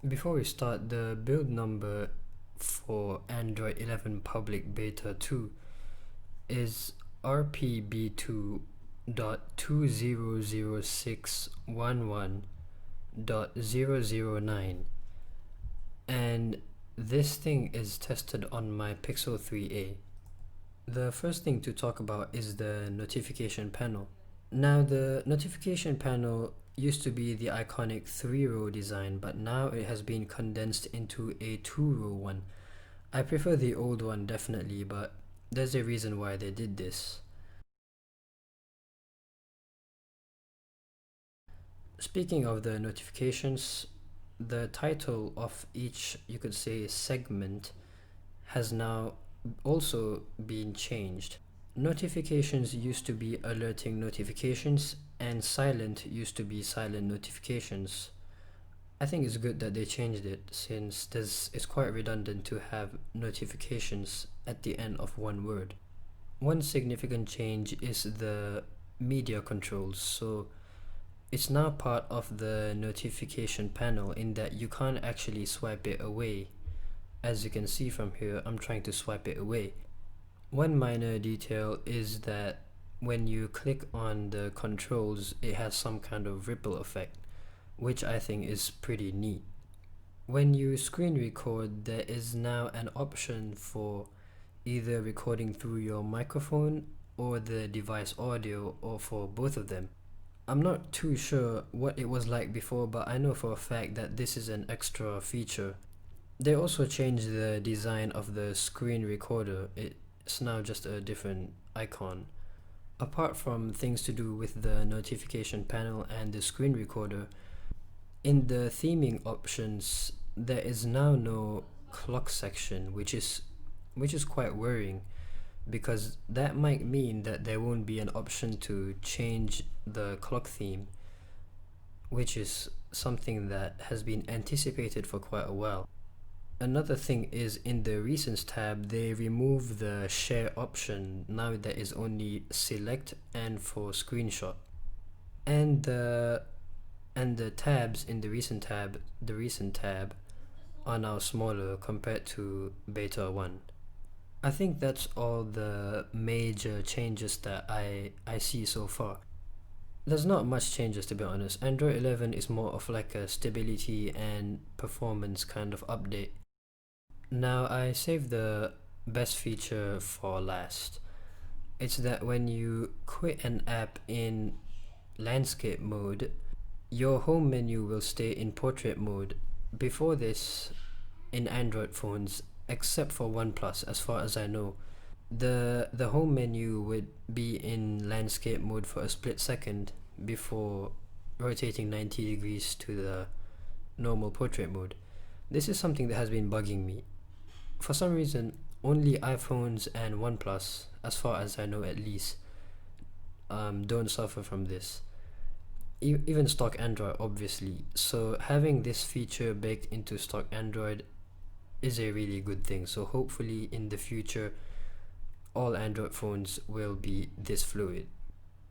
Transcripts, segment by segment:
Before we start, the build number for Android 11 Public Beta 2 is RPB2.200611.009, and this thing is tested on my Pixel 3a. The first thing to talk about is the notification panel. Now, the notification panel used to be the iconic 3-row design, but now it has been condensed into a 2-row one. I prefer the old one definitely, but there's a reason why they did this. Speaking of the notifications, the title of each, you could say, segment has now also been changed. Notifications used to be alerting notifications, and silent used to be silent notifications. I think it's good that they changed it, since it's quite redundant to have notifications at the end of one word. One significant change is the media controls. So it's now part of the notification panel in that you can't actually swipe it away. As you can see from here, I'm trying to swipe it away. One minor detail is that when you click on the controls, it has some kind of ripple effect, which I think is pretty neat. When you screen record, there is now an option for either recording through your microphone or the device audio, or for both of them. I'm not too sure what it was like before, but I know for a fact that this is an extra feature. They also changed the design of the screen recorder. It's now just a different icon. Apart from things to do with the notification panel and the screen recorder, in the theming options, there is now no clock section, which is quite worrying, because that might mean that there won't be an option to change the clock theme, which is something that has been anticipated for quite a while. Another thing is, in the Recents tab, they remove the share option. Now there is only select and for screenshot. And the tabs in the recent tab are now smaller compared to beta 1. I think that's all the major changes that I see so far. There's not much changes, to be honest. Android 11 is more of like a stability and performance kind of update. Now, I saved the best feature for last. It's that when you quit an app in landscape mode, your home menu will stay in portrait mode. Before this, in Android phones, except for OnePlus, as far as I know, the home menu would be in landscape mode for a split second before rotating 90 degrees to the normal portrait mode. This is something that has been bugging me. For some reason, only iPhones and OnePlus, as far as I know at least, don't suffer from this. Even stock Android, obviously. So having this feature baked into stock Android is a really good thing. So hopefully in the future, all Android phones will be this fluid.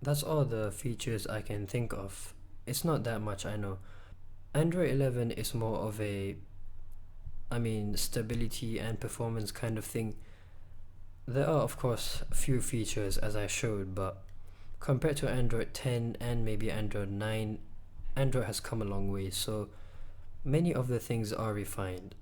That's all the features I can think of. It's not that much, I know. Android 11 is more of a stability and performance kind of thing. There are of course a few features as I showed, but compared to Android 10 and maybe Android 9, Android has come a long way, so many of the things are refined.